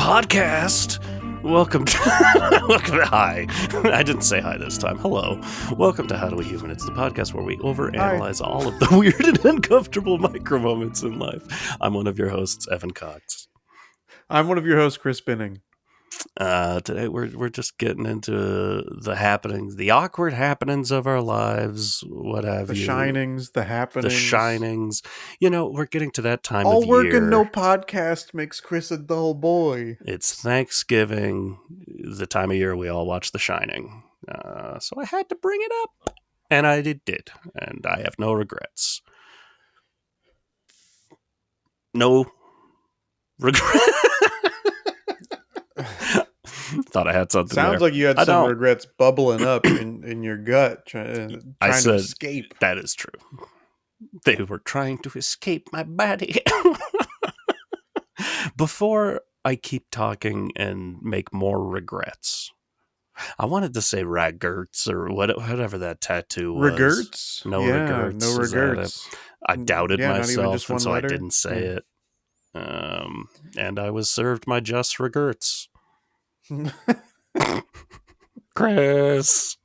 podcast. Welcome to hi. I didn't say hi this time. Hello. Welcome to HowDoWeHuman. It's the podcast where we overanalyze all of the weird and uncomfortable micro moments in life. I'm one of your hosts, Evan Cox. I'm one of your hosts, Chris Binning. Today we're just getting into the happenings, the awkward happenings of our lives, what have you. The shinings, the happenings. The shinings. You know, we're getting to that time All of year. work and no podcast makes Chris a dull boy. It's Thanksgiving, the time of year we all watch The Shining. So I had to bring it up, and I did, and I have no regrets. No regrets. Thought I had something. Sounds there. like you had some regrets bubbling up in your gut, trying to escape. That is true. They were trying to escape my body. Before I keep talking and make more regrets, I wanted to say regrets or whatever that tattoo was. Regrets? No regrets. No regrets. I doubted myself, and so letter? I didn't say it. And I was served my just regrets. Chris.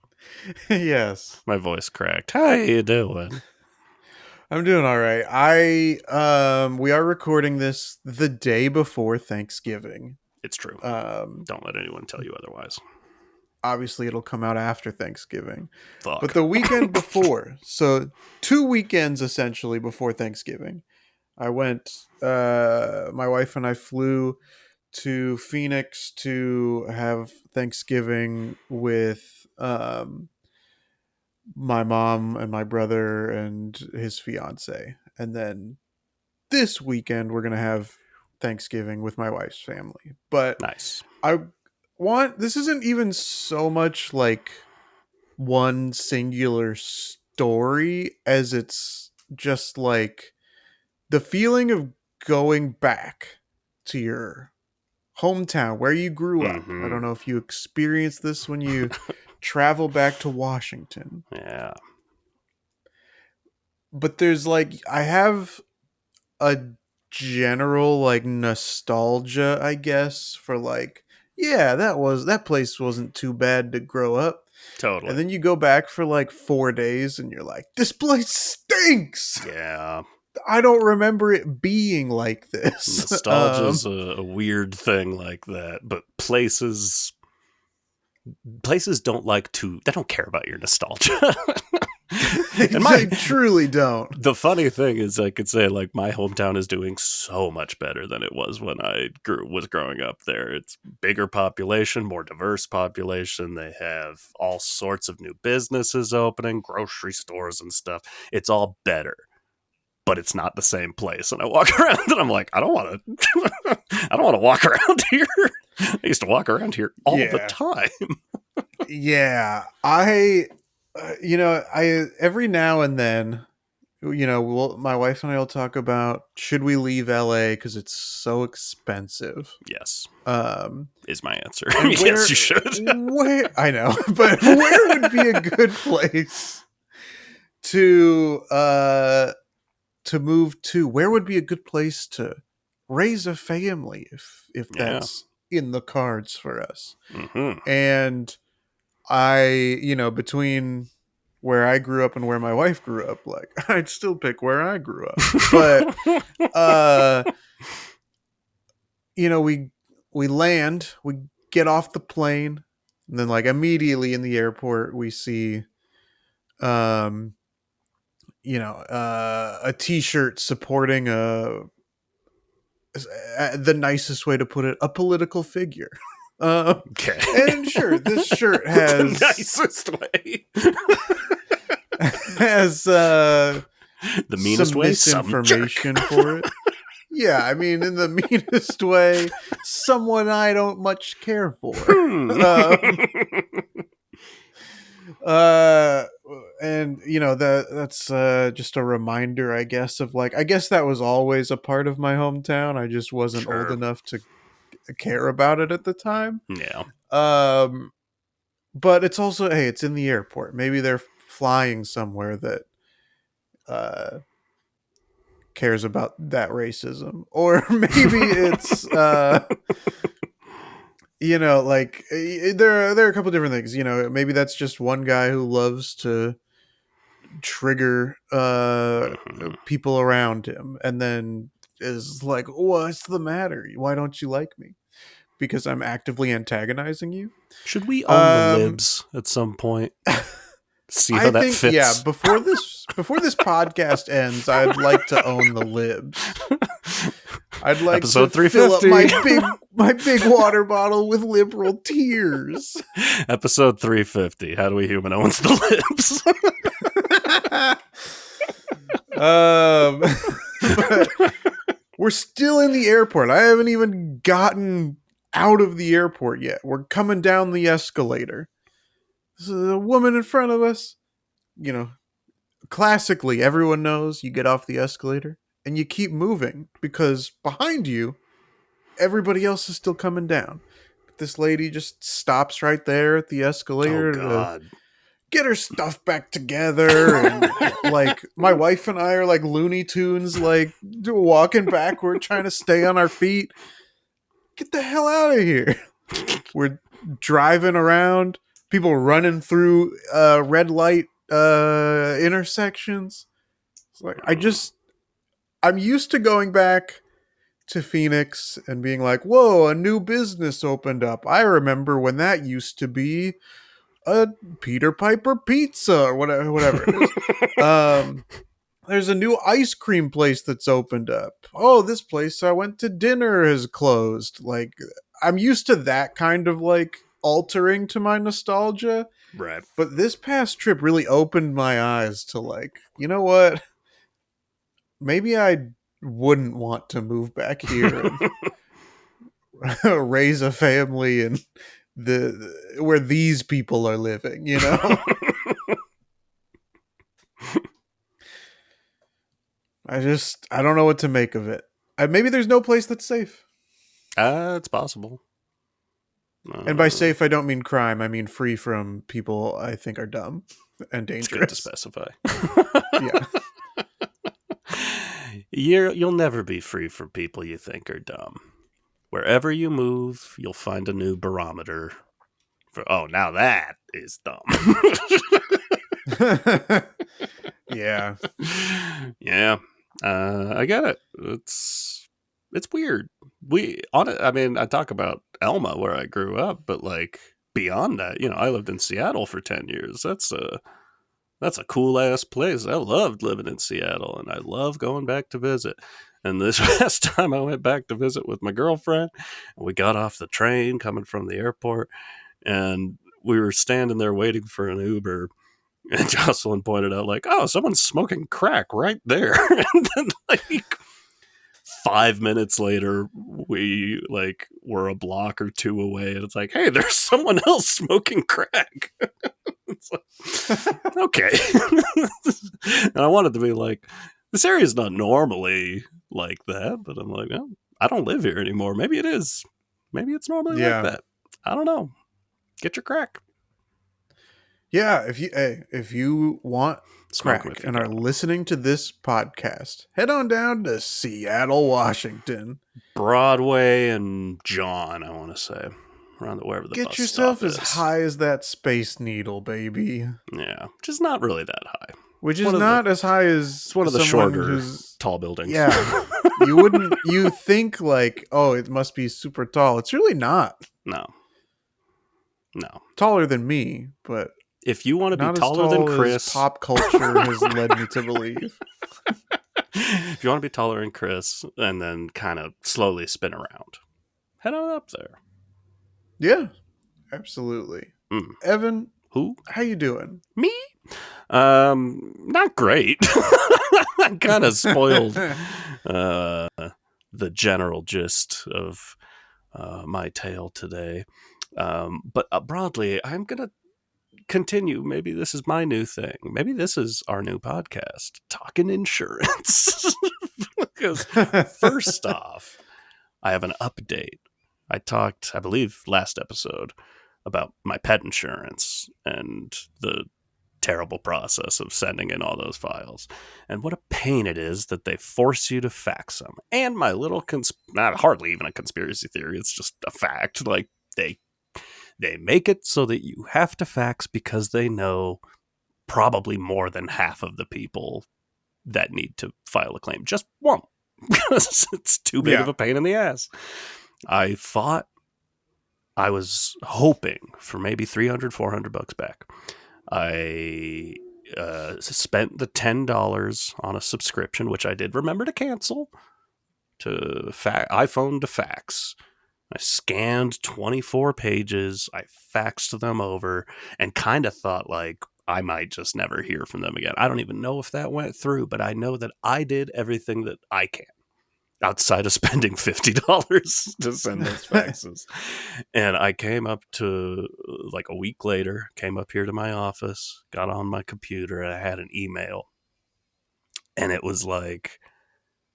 Yes. My voice cracked. How you doing? I'm doing all right. We are recording this the day before Thanksgiving. It's true. Don't let anyone tell you otherwise. Obviously, it'll come out after Thanksgiving. Fuck. But the weekend before, so 2 weekends essentially before Thanksgiving, I went, my wife and I flew to Phoenix to have Thanksgiving with my mom and my brother and his fiance. And then this weekend, we're going to have Thanksgiving with my wife's family. But nice. This isn't even so much like one singular story as it's just like the feeling of going back to your hometown where you grew up. I don't know if you experienced this when you travel back to Washington. Yeah. But there's I have a general nostalgia, I guess, for that place wasn't too bad to grow up. Totally. And then you go back for 4 days and you're like, this place stinks. Yeah. I don't remember it being like this. Nostalgia's a weird thing like that, but places they don't care about your nostalgia. They truly don't. The funny thing is, I could say my hometown is doing so much better than it was when I was growing up there. It's bigger population, more diverse population. They have all sorts of new businesses opening, grocery stores and stuff. It's all better, but it's not the same place. And I walk around and I'm like, I don't want to walk around here. I used to walk around here all the time. Yeah, I every now and then, my wife and I will talk about, should we leave LA because it's so expensive? Yes, is my answer. Yes, you should. I know, but where would be a good place to move to? Where would be a good place to raise a family if that's in the cards for us? Mm-hmm. And between where I grew up and where my wife grew up, I'd still pick where I grew up. But, we land, we get off the plane, and then immediately in the airport, we see, a t-shirt supporting the nicest way to put it, a political figure. Okay. And sure, this shirt has the nicest way. has the meanest some way, misinformation for it. Yeah, I mean, in the meanest way, someone I don't much care for. And that's just a reminder, I guess, of I guess that was always a part of my hometown. I just wasn't old enough to care about it at the time. Yeah. But it's also, hey, it's in the airport. Maybe they're flying somewhere that cares about that racism, or maybe it's like there are a couple different things. Maybe that's just one guy who loves to trigger Mhm. people around him, and then is like, "What's the matter? Why don't you like me? Because I'm actively antagonizing you." Should we own the Um, libs at some point? See how I that think, yeah. fits. Before this podcast ends, I'd like to own the libs. I'd like to Episode fill up 350. my big water bottle with liberal tears. Episode 350. How do we human owns the libs? um, but we're still in the airport. I haven't even gotten out of the airport yet. We're coming down the escalator. There's a woman in front of us. You know, Classically, everyone knows you get off the escalator and you keep moving because behind you, everybody else is still coming down. But this lady just stops right there at the Oh, escalator to God. get her stuff back together. And like, my wife and I are like Looney Tunes, like walking backward, trying to stay on our feet. Get the hell out of here. We're driving around, people running through red light intersections. It's like, I'm used to going back to Phoenix and being like, whoa, a new business opened up. I remember when that used to be a Peter Piper pizza or whatever it is. There's a new ice cream place that's opened up. Oh, this place I went to dinner has closed. Like, I'm used to that kind of like altering to my nostalgia. Right. But this past trip really opened my eyes to like, you know what? Maybe I wouldn't want to move back here and raise a family and where these people are living. I don't know what to make of it. Maybe there's no place that's safe. It's possible. And by safe, I don't mean crime. I mean free from people I think are dumb and It's good to dangerous. specify. Yeah. You'll never be free from people you think are dumb. Wherever you move, you'll find a new barometer for, oh, now that is dumb. Yeah. Yeah. I get it. It's weird. I mean, I talk about Elma where I grew up, but like beyond that, I lived in Seattle for 10 years. That's a cool ass place. I loved living in Seattle and I love going back to visit. And this last time I went back to visit with my girlfriend, and we got off the train coming from the airport and we were standing there waiting for an Uber. And Jocelyn pointed out, like, oh, someone's smoking crack right there. And then, like, 5 minutes later, we, like, were a block or two away. And it's like, hey, there's someone else smoking crack. It's like, okay. And I wanted to be like, this area is not normally like that. But I'm like, oh, I don't live here anymore. Maybe it is. Maybe it's normally like Yeah. that. I don't know. Get your crack. Yeah, if you want Smoke crack with you, and are Colin. listening to this podcast, head on down to Seattle, Washington. Broadway and John, I want to say, around wherever the Get bus yourself stop as is. high as that Space Needle, baby. Yeah, which is not really that high. Which It's is one of the not as high as it's one of the someone shorter who's, tall buildings. yeah. You think like, oh, it must be super tall. It's really not. No. Taller than me, but If you want to be not as taller than tall as Chris, pop culture has led me to believe. if you want to be taller than Chris, and then kind of slowly spin around, head on up there. Yeah, absolutely. Mm. Evan, Who? how you doing? Me? Not great. I kind of spoiled the general gist of my tale today. But broadly, I'm going to continue. Maybe this is my new thing. Maybe this is our new podcast, Talking Insurance. Because first off, I have an update. I talked, I believe, last episode about my pet insurance and the terrible process of sending in all those files and what a pain it is that they force you to fax them. And my little not hardly even a conspiracy theory, it's just a fact, like they they make it so that you have to fax because they know probably more than half of the people that need to file a claim just won't because it's too big of Yeah. a pain in the ass. I was hoping for maybe 300, $400 back. I spent the $10 on a subscription, which I did remember to cancel, to iPhone to fax. I scanned 24 pages. I faxed them over and kind of thought like I might just never hear from them again. I don't even know if that went through, but I know that I did everything that I can outside of spending $50 to send those faxes. And I came up to, like a week later, came up here to my office, got on my computer, and I had an email. And it was like,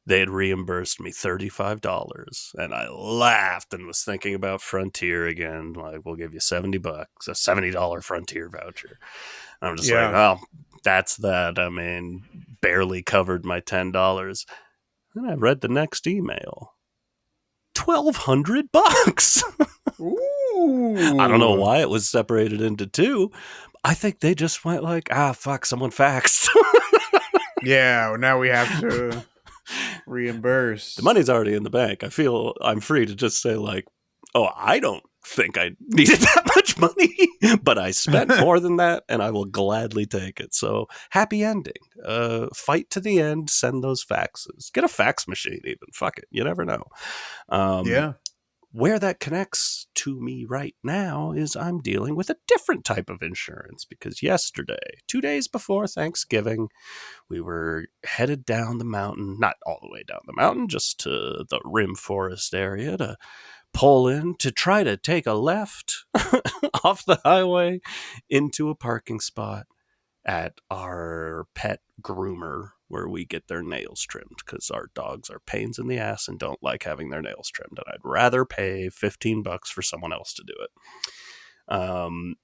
they had reimbursed me $35. And I laughed and was thinking about Frontier again. Like, we'll give you $70, a $70 Frontier voucher. And I'm just like, oh, that's that. I mean, barely covered my $10. Then I read the next email. $1,200. Ooh. I don't know why it was separated into two. I think they just went like, fuck, someone faxed. Yeah, now we have to reimburse. The money's already in the bank. I feel I'm free to just say like, oh, I don't think I needed that much money, but I spent more than that and I will gladly take it. So happy ending. Fight to the end. Send those faxes. Get a fax machine even. Fuck it. You never know. Yeah. Where that connects to me right now is I'm dealing with a different type of insurance because yesterday, 2 days before Thanksgiving, we were headed down the mountain, not all the way down the mountain, just to the Rim Forest area to pull in to try to take a left off the highway into a parking spot at our pet groomer where we get their nails trimmed because our dogs are pains in the ass and don't like having their nails trimmed. And I'd rather pay $15 for someone else to do it.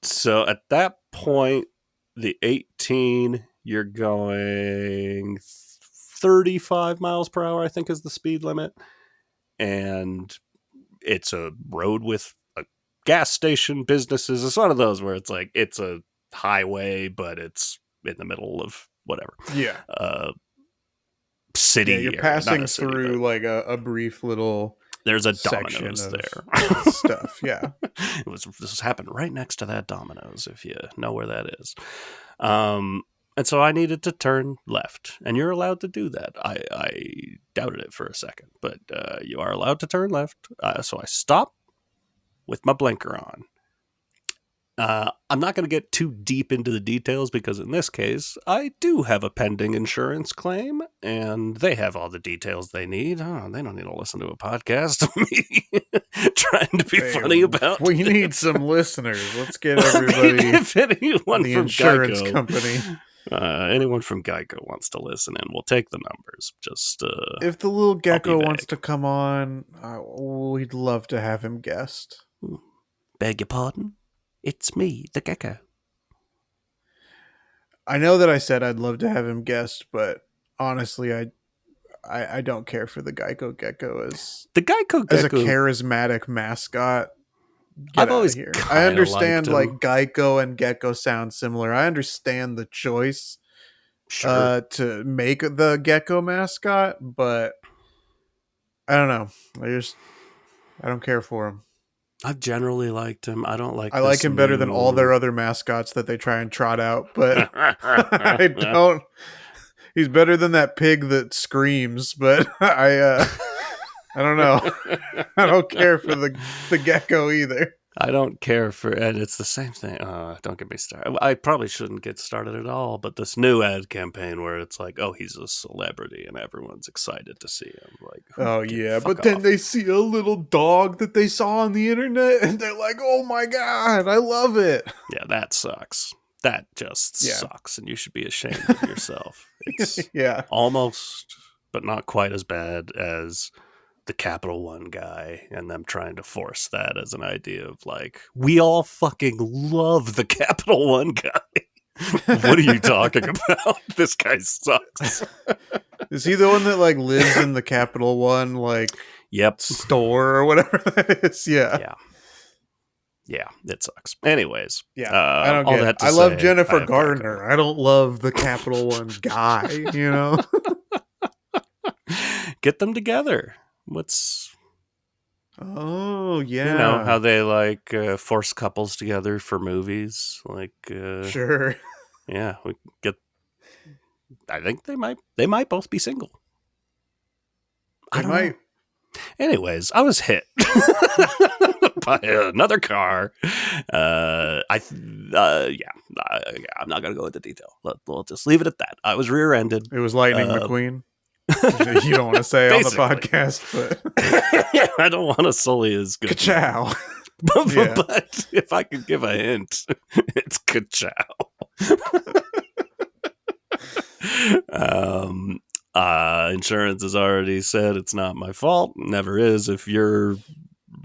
So at that point, the 18, you're going 35 miles per hour, I think is the speed limit. And it's a road with a gas station, businesses. It's one of those where it's like, it's a highway, but it's in the middle of whatever. Yeah. City. Yeah, you're area, passing city, through like a brief little. There's a Domino's there. Stuff. Yeah. This happened right next to that Domino's, if you know where that is. And so I needed to turn left, and you're allowed to do that. I doubted it for a second, but you are allowed to turn left. So I stop with my blinker on. I'm not going to get too deep into the details because in this case, I do have a pending insurance claim and they have all the details they need. Oh, they don't need to listen to a podcast of me trying to be funny about We it. need some listeners. Let's get everybody. If anyone the from insurance GEICO, company. Anyone from GEICO wants to listen in, we'll take the numbers. Just if the little gecko wants to come on, we'd love to have him guest. Beg your pardon? It's me, the gecko. I know that I said I'd love to have him guest, but honestly, I don't care for the GEICO Gecko as a charismatic mascot. I've always here. I understand like GEICO and Gecko sound similar. I understand the choice to make the Gecko mascot, but I don't know. I don't care for him. I've generally liked him. I don't like. I like him better than all their other mascots that they try and trot out, but I don't. He's better than that pig that screams, but I don't know. I don't care for the gecko either. I don't care for, and it's the same thing. Don't get me started. I probably shouldn't get started at all, but this new ad campaign where it's like, oh, he's a celebrity and everyone's excited to see him. Like, oh yeah, but then they see a little dog that they saw on the internet and they're like, oh my God, I love it. Yeah, that sucks. That just sucks, and you should be ashamed of yourself. It's almost, but not quite as bad as the Capital One guy and them trying to force that as an idea of like, we all fucking love the Capital One guy. What are you talking about? This guy sucks. Is he the one that like lives in the Capital One like store or whatever that is? Yeah. Yeah, it sucks. Anyways, Yeah, I don't all get it. that to I love say, I Jennifer have GEICO. Garner. I don't love the Capital One guy, you know? Get them together. What's Oh, you know yeah. how they like force couples together for movies? Like, Sure. yeah, we get. I think they might both be single. I They don't know. might. Anyways, I was hit by another car. Yeah, I'm not gonna go into detail. We'll just leave it at that. I was rear-ended. It was Lightning Uh, McQueen. You don't want to say on the Basically, podcast, but I don't want to sully his good name, ka-chow. Yeah. but if I could give a hint, it's ka-chow. um, Insurance has already said it's not my fault. Never is. If you're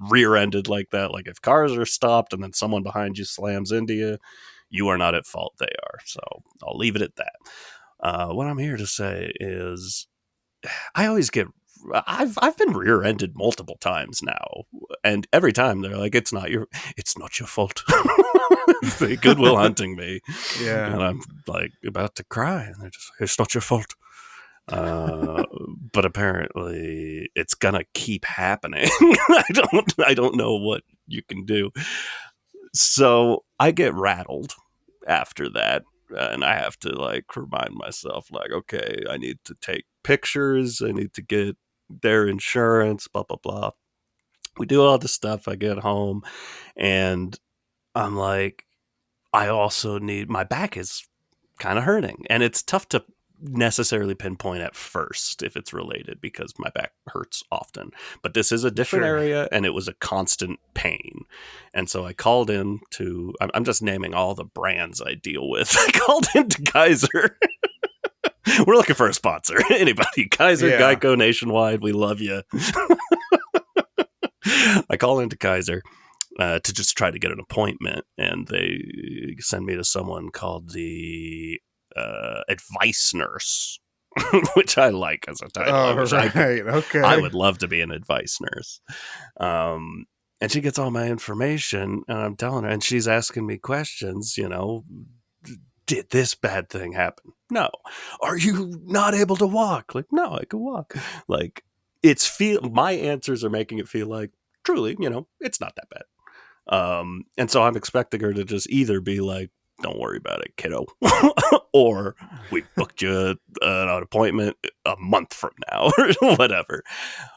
rear-ended like that, like if cars are stopped and then someone behind you slams into you, you are not at fault. They are. So I'll leave it at that. What I'm here to say is I always get. I've been rear-ended multiple times now, and every time they're like, it's not your fault." They Goodwill Hunting me, Yeah. and I'm like about to cry, and they're just, "It's not your fault." Uh, but apparently, it's gonna keep happening. I don't know what you can do. So I get rattled after that, and I have to like remind myself, like, okay, I need to take pictures, I need to get their insurance, blah blah blah. We do all this stuff. I get home, and I'm like, I also need, my back is kind of hurting, and it's tough to necessarily pinpoint at first if it's related because my back hurts often, but this is a different Sure. area and it was a constant pain. And so I called in to, I'm just naming all the brands I deal with. I called into Kaiser. We're looking for a sponsor. Anybody? Kaiser, Yeah. Geico, Nationwide, we love you. I call into Kaiser to just try to get an appointment, and they send me to someone called the advice nurse, which I like as a title. I Oh, wish I could. right. I Okay. would love to be an advice nurse. And she gets all my information, and I'm telling her, and she's asking me questions. Did this bad thing happen? No. Are you not able to walk? Like, no, I can walk. Like, my answers are making it feel like truly, it's not that bad. And so I'm expecting her to just either be like, "Don't worry about it, kiddo," or "We booked you an appointment a month from now," or whatever.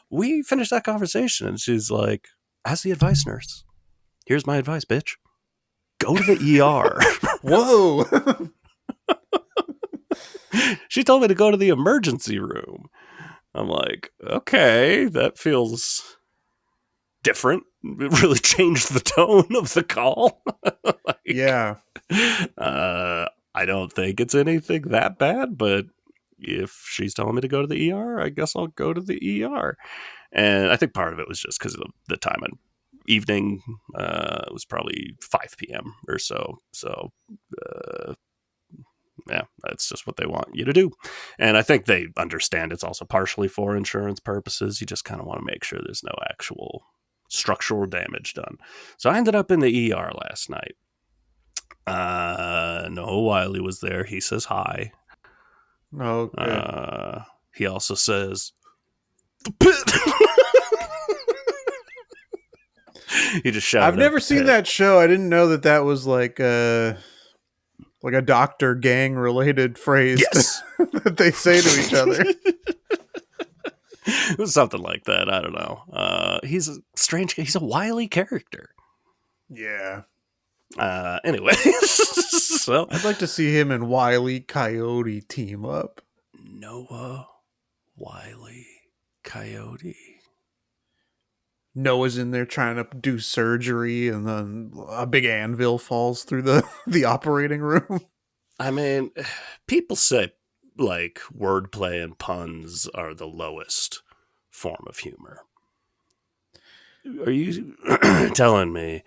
We finished that conversation, and she's like, "As the advice nurse, here's my advice, bitch. Go to the ER." Whoa. She told me to go to the emergency room. I'm like, okay, that feels different. It really changed the tone of the call. Like, Yeah. I don't think it's anything that bad, but if she's telling me to go to the ER, I guess I'll go to the ER. And I think part of it was just because of the time of evening. It was probably 5 p.m. or so. So, yeah, that's just what they want you to do. And I think they understand it's also partially for insurance purposes. You just kind of want to make sure there's no actual structural damage done. So I ended up in the ER last night. No, Wiley was there. He says hi. Oh, good. He also says, "The pit." He just I've shouted out never the seen pit. that show. I didn't know that that was like a doctor gang related phrase Yes. that they say to each other. It was something like that. I don't know. He's a strange, he's a wily character. Yeah. Anyway, so I'd like to see him and Wile Coyote team up. Noah, Wiley, Coyote. Noah's in there trying to do surgery, and then a big anvil falls through the, the operating room. I mean, people say like wordplay and puns are the lowest form of humor. Are you telling me?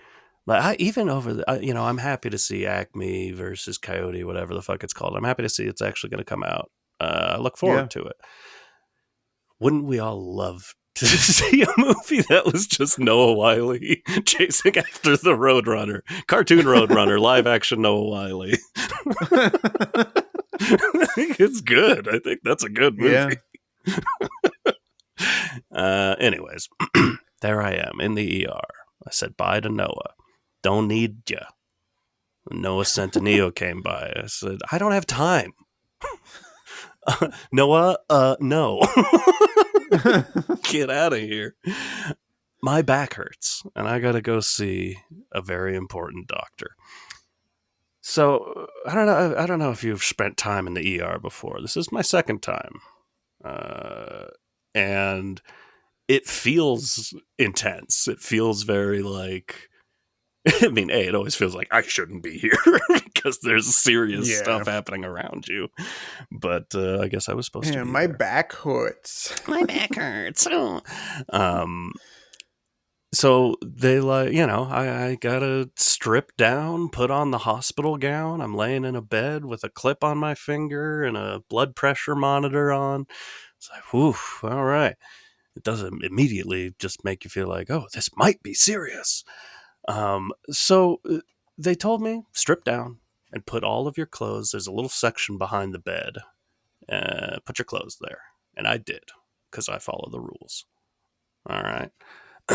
Like, even over I'm happy to see Acme versus Coyote, whatever the fuck it's called. I'm happy to see it's actually going to come out. I look Yeah. forward to it. Wouldn't we all love to see a movie that was just Noah Wyle chasing after the Roadrunner, cartoon Roadrunner, live action Noah Wyle. I think it's good. I think that's a good Yeah. movie. Anyways, there I am in the ER. I said bye to Noah. Don't need ya. Noah Centineo came by. I said, I don't have time. Noah, no. Get out of here. My back hurts, and I gotta go see a very important doctor. So I don't know if you've spent time in the ER before. This is my second time, and it feels intense. It feels very like. I mean, it always feels like I shouldn't be here because there's serious stuff happening around you. But I guess I was supposed to be. My there. back hurts. My back hurts. Oh. So they I gotta strip down, put on the hospital gown. I'm laying in a bed with a clip on my finger and a blood pressure monitor on. It's like, whew, all right. It doesn't immediately just make you feel like, oh, this might be serious. So they told me, strip down and put all of your clothes. There's a little section behind the bed. Put your clothes there. And I did, because I follow the rules. All right.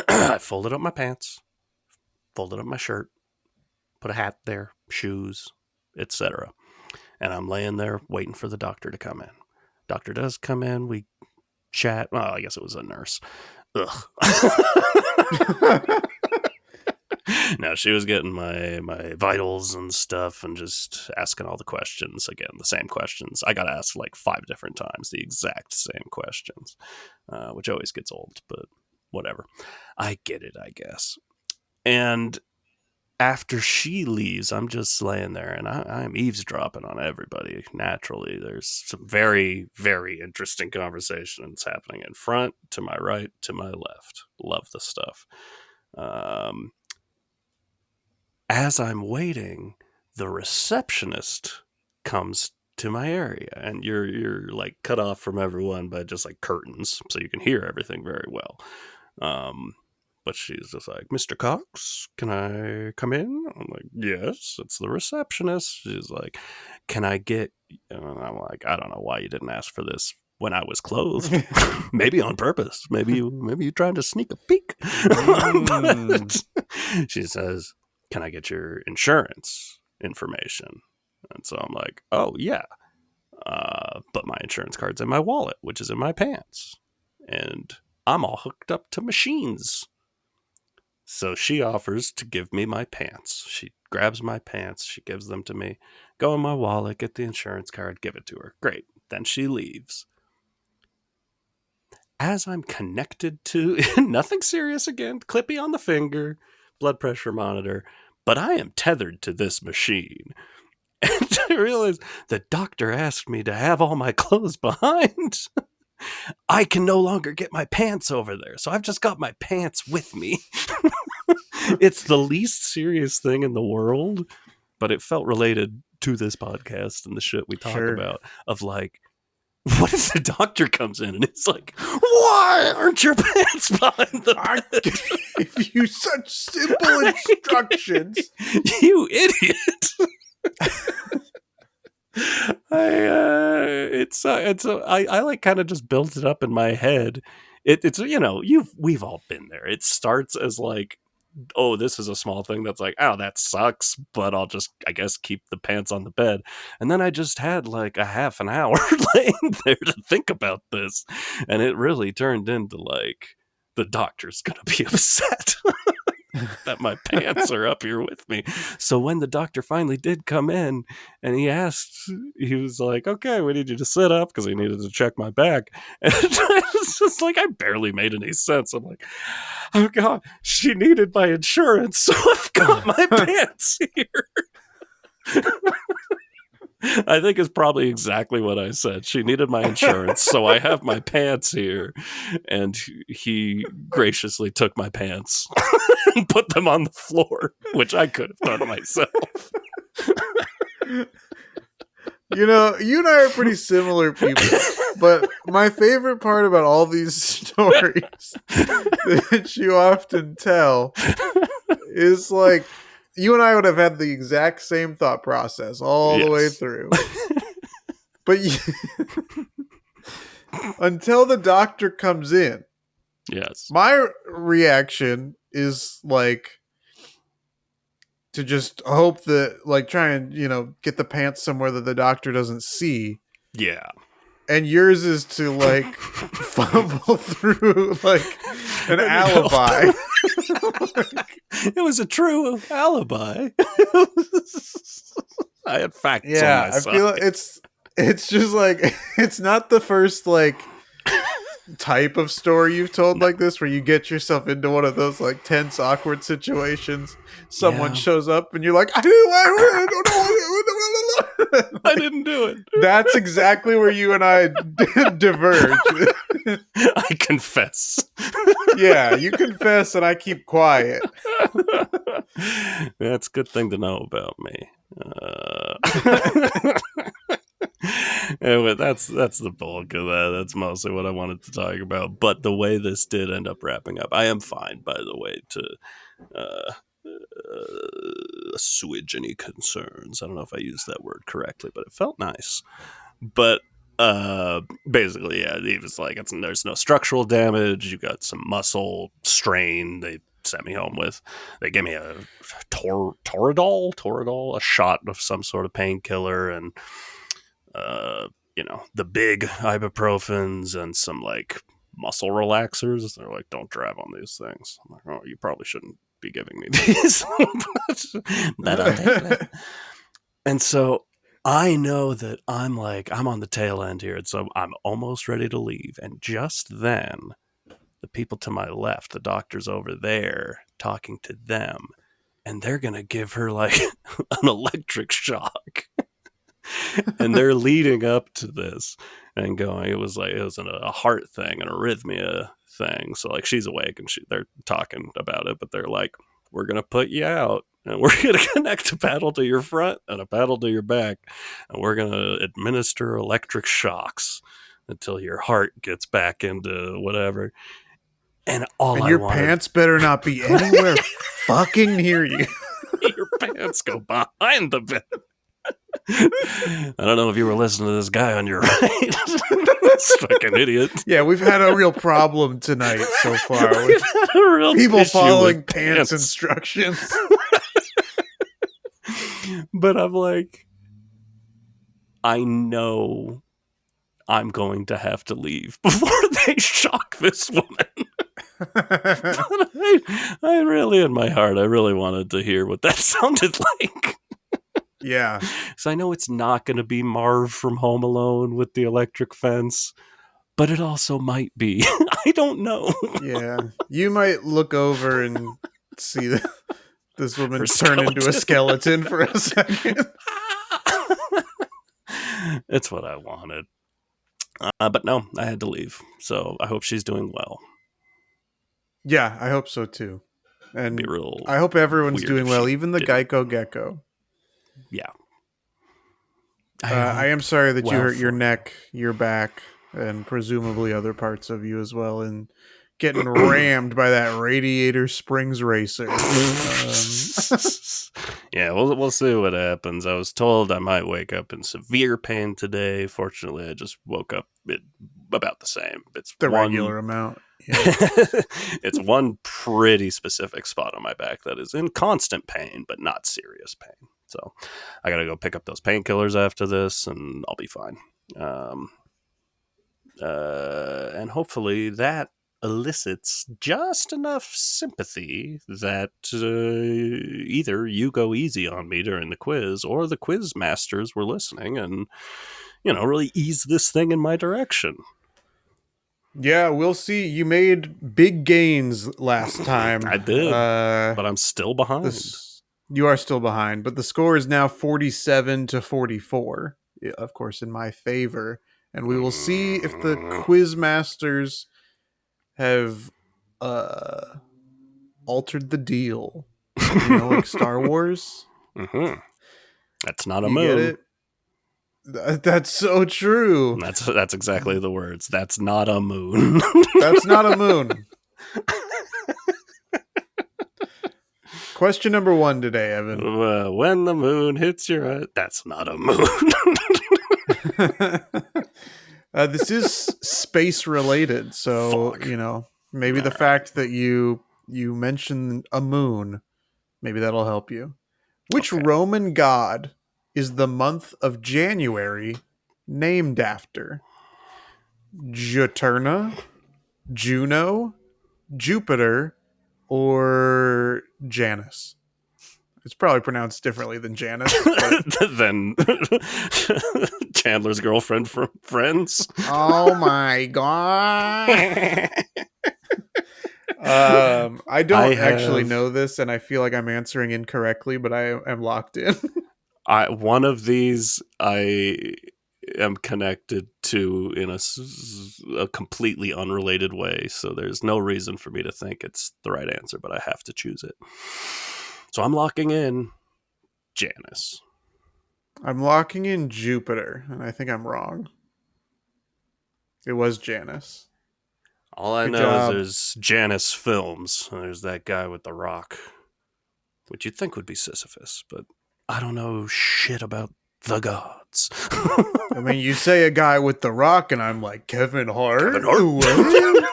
I folded up my pants, folded up my shirt, put a hat there, shoes, etc. And I'm laying there waiting for the doctor to come in. Doctor does come in. We chat. Well, I guess it was a nurse. Ugh. No, she was getting my vitals and stuff and just asking all the questions. Again, the same questions. I got asked like 5 different times the exact same questions, which always gets old, but whatever. I get it, I guess. And after she leaves, I'm just laying there and I'm eavesdropping on everybody. Naturally, there's some very, very interesting conversations happening in front, to my right, to my left. Love the stuff. As I'm waiting, the receptionist comes to my area, and you're like cut off from everyone by just like curtains, so you can hear everything very well. But she's just like, Mr. Cox, can I come in? I'm like, yes, it's the receptionist. She's like, can I get, and I'm like, I don't know why you didn't ask for this when I was clothed. Maybe on purpose. Maybe you trying to sneak a peek. But she says, can I get your insurance information? And so I'm like, oh yeah. But my insurance card's in my wallet, which is in my pants. And I'm all hooked up to machines. So she offers to give me my pants. She grabs my pants. She gives them to me. Go in my wallet, get the insurance card, give it to her. Great. Then she leaves. As I'm connected to, nothing serious again, clippy on the finger, blood pressure monitor, but I am tethered to this machine. And I realize the doctor asked me to have all my clothes behind. I can no longer get my pants over there. So I've just got my pants with me. It's the least serious thing in the world, but it felt related to this podcast and the shit we talk about of like, what if the doctor comes in and it's like, why aren't your pants behind the bed? I gave you such simple instructions. You idiot. I like kind of just built it up in my head. It's we've all been there. It starts as like, oh, this is a small thing that's like, oh, that sucks, but I'll just, I guess, keep the pants on the bed. And then I just had like a half an hour laying there to think about this. And it really turned into like, the doctor's going to be upset that my pants are up here with me. So when the doctor finally did come in and he asked, he was like, okay, we need you to sit up because he needed to check my back. And it's just like, I barely made any sense. I'm like, oh God, she needed my insurance. So I've got my pants here. I think it's probably exactly what I said. She needed my insurance, so I have my pants here. And he graciously took my pants and put them on the floor, which I could have done myself. You and I are pretty similar people, but my favorite part about all these stories that you often tell is like you and I would have had the exact same thought process all the way Yes. through. But until the doctor comes in, Yes. my reaction is like to just hope that, like, try and, get the pants somewhere that the doctor doesn't see. Yeah. And yours is to, like, fumble through, like, an I need help. alibi. It was a true alibi. I had facts on Yeah, my I feel side. it's just like it's not the first like type of story you've told No. like this where you get yourself into one of those like tense awkward situations. Someone Yeah. shows up and you're like, I don't know. I Like, didn't do it. that's exactly where you and I diverge. I confess. Yeah, you confess and I keep quiet. That's a good thing to know about me. Anyway, that's the bulk of that. That's mostly what I wanted to talk about. But the way this did end up wrapping up, I am fine, by the way, to uh, assuage any concerns. I don't know if I used that word correctly, but it felt nice. But basically, yeah, he was like, there's no structural damage. You got some muscle strain. They sent me home with. They gave me a Toradol, a shot of some sort of painkiller, and the big ibuprofens and some like muscle relaxers. They're like, don't drive on these things. I'm like, oh, you probably shouldn't be giving me these, but I'll take that. And so I know that I'm on the tail end here, and so I'm almost ready to leave. And just then, the people to my left, the doctor's over there talking to them, and they're gonna give her like an electric shock. And they're leading up to this and going, it was a heart thing, an arrhythmia thing. So like she's awake and they're talking about it, but they're like, we're gonna put you out and we're gonna connect a paddle to your front and a paddle to your back, and we're gonna administer electric shocks until your heart gets back into whatever. And all And I your wanted, pants better not be anywhere fucking near you. your pants go behind the bed. I don't know if you were listening to this guy on your right. This fucking idiot. Yeah, we've had a real problem tonight so far We've with had a real people issue following with pants instructions. But I'm like, I know I'm going to have to leave before they shock this woman. But I really, in my heart, I really wanted to hear what that sounded like. Yeah. So I know it's not going to be Marv from Home Alone with the electric fence, but it also might be. I don't know. Yeah. You might look over and see this woman Her turn into a skeleton for a second. It's what I wanted. But no, I had to leave. So I hope she's doing well. Yeah, I hope so too. It'd be And real I hope everyone's weird doing if well, she even the didn't. GEICO Gecko. Yeah. I am sorry that you well hurt your for neck, your back, and presumably other parts of you as well in getting rammed by that Radiator Springs racer. Yeah, we'll see what happens. I was told I might wake up in severe pain today. Fortunately, I just woke up about the same. It's The one regular amount. Yeah. it's one pretty specific spot on my back that is in constant pain, but not serious pain. So I got to go pick up those painkillers after this, and I'll be fine. And hopefully that elicits just enough sympathy that either you go easy on me during the quiz, or the quiz masters were listening and, really ease this thing in my direction. Yeah, we'll see. You made big gains last time. I did, but I'm still behind. You are still behind, but the score is now 47-44. Yeah, of course, in my favor. And we will see if the quiz masters have altered the deal. Like Star Wars. Mm-hmm. That's not a You get moon. it? That's so true. That's exactly the words. That's not a moon. That's not a moon. Question number 1 today, Evan. When the moon hits your eye, that's not a moon. This is space related, so Fuck. maybe the fact that you mentioned a moon, maybe that'll help you. Which Okay. Roman god is the month of January named after? Juturna, Juno, Jupiter, or Janus? It's probably pronounced differently than Janus, but Then Chandler's girlfriend from Friends. oh my god. I don't actually know this, and I feel like I'm answering incorrectly, but I am locked in. One of these I am connected to in a completely unrelated way, so there's no reason for me to think it's the right answer, but I have to choose it. So I'm locking in Janus. I'm locking in Jupiter, and I think I'm wrong. It was Janus. All I Good know is job. there's Janus films. There's that guy with the rock, which you'd think would be Sisyphus, but I don't know shit about the gods. I mean, you say a guy with the rock, and I'm like, Kevin Hart? Kevin Hart? What?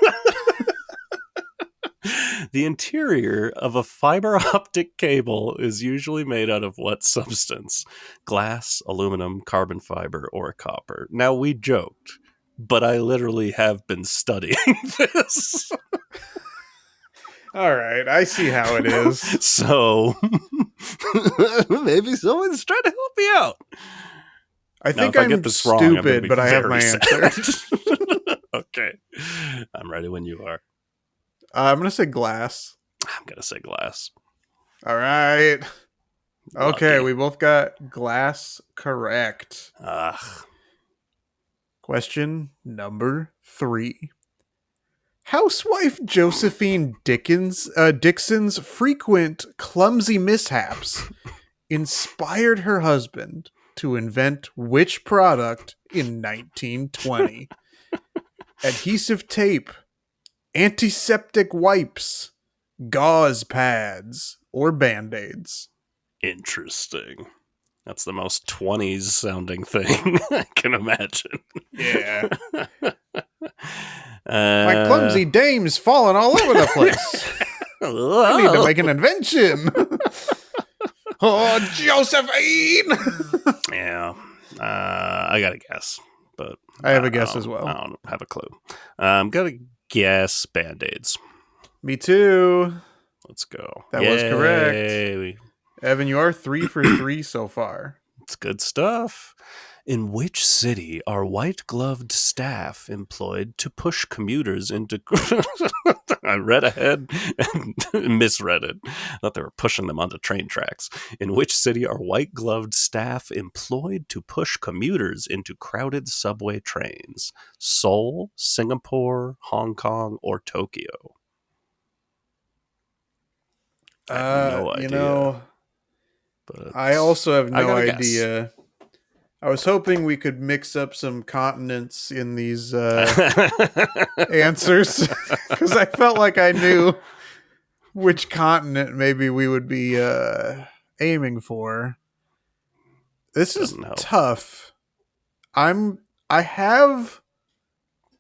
The interior of a fiber optic cable is usually made out of what substance? Glass, aluminum, carbon fiber, or copper. Now, we joked, but I literally have been studying this. All right, I see how it is. So, maybe someone's trying to help me out. I Now, think if I get I'm this wrong, I'm gonna stupid, be but I have my very answer. sad. Okay. I'm ready when you are. I'm going to say glass. I'm going to say glass. All right. Okay, Lucky. we both got glass correct. Ugh. Question number 3. Housewife Josephine Dixon's frequent clumsy mishaps inspired her husband to invent which product in 1920? Adhesive tape, antiseptic wipes, gauze pads, or band-aids? Interesting. That's the most 20s sounding thing I can imagine. Yeah. My clumsy dame's falling all over the place. I need to make an invention. Oh, Josephine! Yeah. I got to guess, but I have a guess as well. I don't have a clue. I'm going to guess Band-Aids. Me too. Let's go. That was correct. Yay. Evan, you are 3 for 3 so far. It's good stuff. In which city are white-gloved staff employed to push commuters into... I read ahead and misread it. I thought they were pushing them onto train tracks. In which city are white-gloved staff employed to push commuters into crowded subway trains? Seoul, Singapore, Hong Kong, or Tokyo? I have no idea. But I also have I no got a guess. idea. I was hoping we could mix up some continents in these answers because I felt like I knew which continent maybe we would be aiming for. This is Doesn't help. tough. I have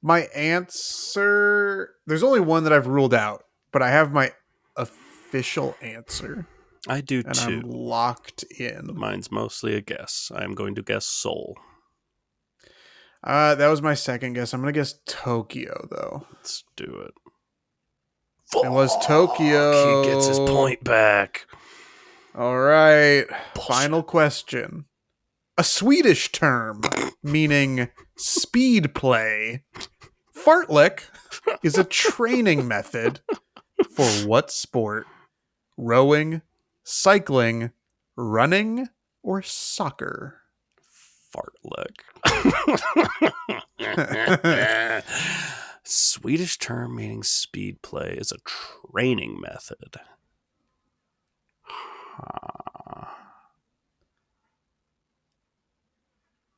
my answer. There's only one that I've ruled out, but I have my official answer. I do And too. I'm locked in. But mine's mostly a guess. I am going to guess Seoul. That was my second guess. I'm gonna guess Tokyo though. Let's do it. It was Tokyo. He gets his point back. All right. Bullshit. Final question. A Swedish term meaning speed play. Fartlek is a training method for what sport? Rowing, cycling, running, or soccer? Fartlek. Swedish term meaning speed play is a training method.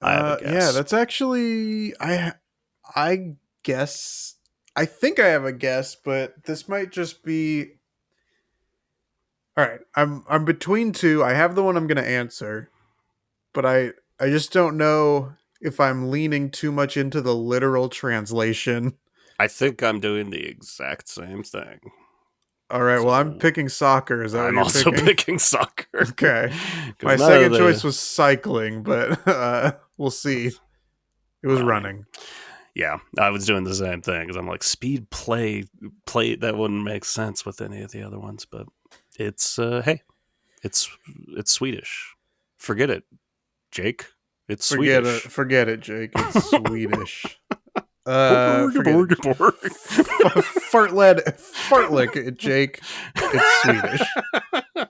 I have a Yeah, guess. that's actually I guess I think I have a guess, but this might just be all right. I'm between two. I have the one I'm going to answer, but I just don't know if I'm leaning too much into the literal translation. I think I'm doing the exact same thing. All right, well, I'm So picking soccer. Is that what I'm you're also picking? picking soccer Okay. because My none of second choice the was cycling, but we'll see. It was I mean, running. yeah, I was doing the same thing because I'm like speed play that wouldn't make sense with any of the other ones, but it's hey, it's Swedish. Forget it, Jake. It's Swedish. Forget it, Jake. It's Swedish. Borg, Forget it. borg, borg. Fartlick it, Jake. It's Swedish.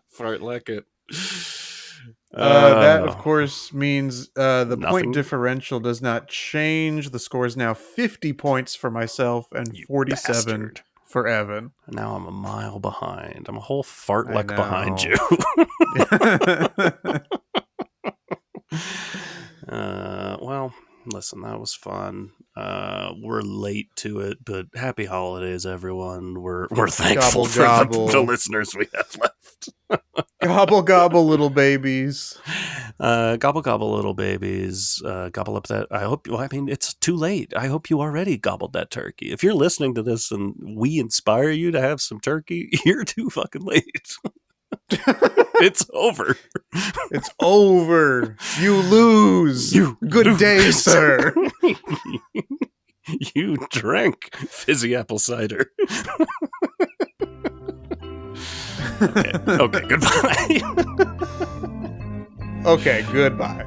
Fart like it. That of course means the point Nothing, differential does not change. The score is now 50 points for myself and you 47 bastard. for Evan. Now I'm a mile behind. I'm a whole I fartleck behind you. know. Well, listen, that was fun. We're late to it, but happy holidays, everyone. We're thankful Gobble for the gobble. listeners we have left. Gobble gobble, little babies. Gobble gobble, little babies. Gobble up that. I hope. Well, I mean, it's too late. I hope you already gobbled that turkey. If you're listening to this and we inspire you to have some turkey, you're too fucking late. It's over. It's over. You lose. You Good lose. day, sir. You drank fizzy apple cider. Okay. Okay. Goodbye. Okay, goodbye.